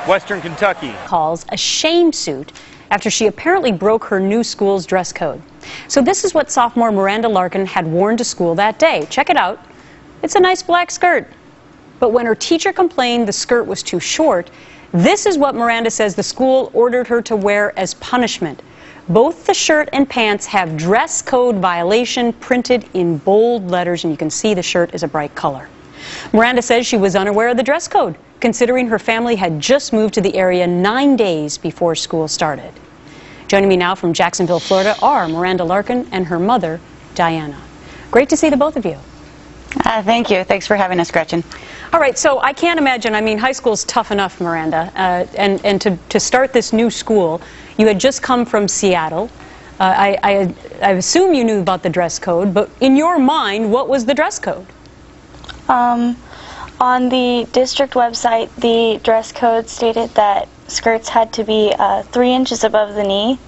Western Kentucky. Calls a shame suit after she apparently broke her new school's dress code. So this is what sophomore Miranda Larkin had worn to school that day. Check it out. It's a nice black skirt. But when her teacher complained the skirt was too short, this is what Miranda says the school ordered her to wear as punishment. Both the shirt and pants have dress code violation printed in bold letters, and you can see the shirt is a bright color. Miranda says she was unaware of the dress code, considering her family had just moved to the area 9 days before school started. Joining me now from Jacksonville, Florida, are Miranda Larkin and her mother, Diana. Great to see the both of you. Thank you. Thanks for having us, Gretchen. All right, so I can't imagine, I mean, high school's tough enough, Miranda, and to start this new school, you had just come from Seattle. I assume you knew about the dress code, but in your mind, what was the dress code? On the district website, the dress code stated that skirts had to be 3 inches above the knee.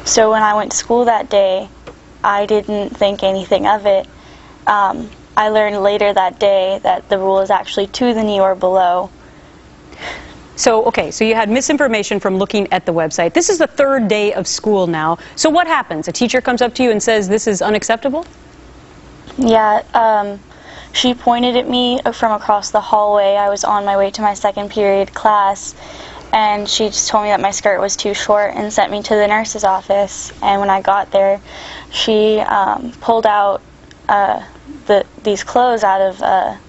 So when I went to school that day, I didn't think anything of it. I learned later that day that the rule is actually to the knee or below. So, okay, so you had misinformation from looking at the website. This is the 3rd day of school now. So what happens? A teacher comes up to you and says this is unacceptable? Yeah, she pointed at me from across the hallway. I was on my way to my 2nd period class, and she just told me that my skirt was too short and sent me to the nurse's office. And when I got there, she pulled out these clothes out of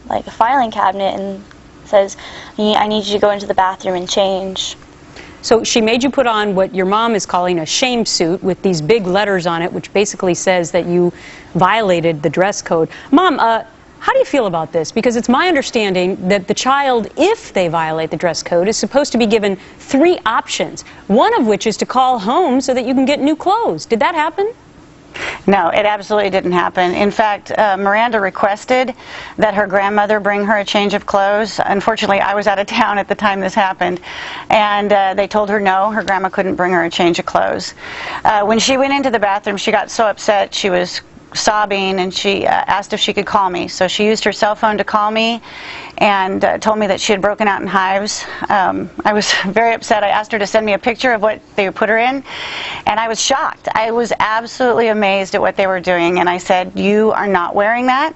like a filing cabinet and says, I need you to go into the bathroom and change. So she made you put on what your mom is calling a shame suit with these big letters on it, which basically says that you violated the dress code. Mom, how do you feel about this? Because it's my understanding that the child, if they violate the dress code, is supposed to be given 3 options, one of which is to call home so that you can get new clothes. Did that happen? No, it absolutely didn't happen. In fact, Miranda requested that her grandmother bring her a change of clothes. Unfortunately, I was out of town at the time this happened, and they told her no, her grandma couldn't bring her a change of clothes. When she went into the bathroom, she got so upset, she was sobbing, and she asked if she could call me. So she used her cell phone to call me and told me that she had broken out in hives. I was very upset. I asked her to send me a picture of what they put her in, and I was shocked. I was absolutely amazed at what they were doing, and I said, you are not wearing that.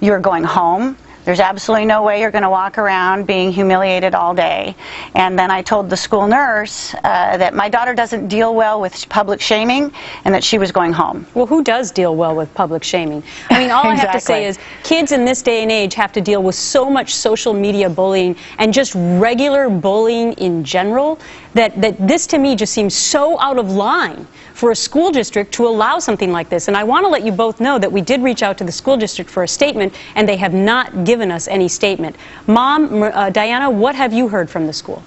You're going home. There's absolutely no way you're going to walk around being humiliated all day. And then I told the school nurse that my daughter doesn't deal well with public shaming and that she was going home. Well, who does deal well with public shaming? I mean, all I have to say is kids in this day and age have to deal with so much social media bullying and just regular bullying in general that this to me just seems so out of line for a school district to allow something like this. And I want to let you both know that we did reach out to the school district for a statement, and they have not given us any statement. Mom, Diana, what have you heard from the school?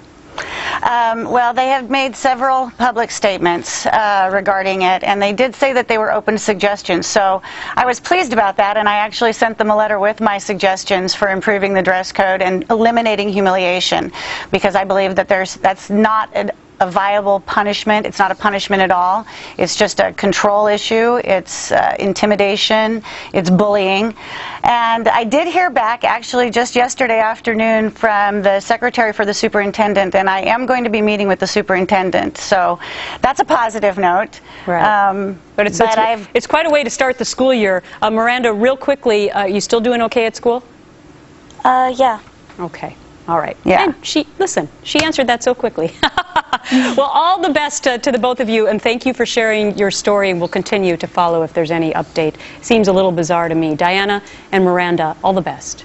Well, they have made several public statements regarding it, and they did say that they were open to suggestions. So I was pleased about that, and I actually sent them a letter with my suggestions for improving the dress code and eliminating humiliation, because I believe that that's not a viable punishment. It's not a punishment at all. It's just a control issue. It's intimidation. It's bullying. And I did hear back actually just yesterday afternoon from the secretary for the superintendent, and I am going to be meeting with the superintendent. So that's a positive note. Right. But it's quite a way to start the school year. Miranda, real quickly, you still doing okay at school? Yeah. Okay. All right. Yeah. And she answered that so quickly. Well, all the best to the both of you, and thank you for sharing your story. We'll continue to follow if there's any update. Seems a little bizarre to me. Diana and Miranda, all the best.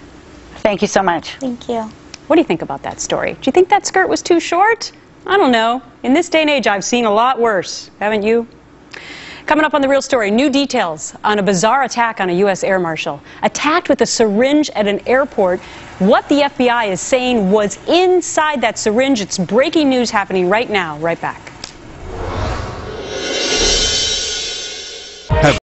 Thank you so much. Thank you. What do you think about that story? Do you think that skirt was too short? I don't know. In this day and age, I've seen a lot worse. Haven't you? Coming up on The Real Story, new details on a bizarre attack on a U.S. air marshal. Attacked with a syringe at an airport. What the FBI is saying was inside that syringe. It's breaking news happening right now. Right back.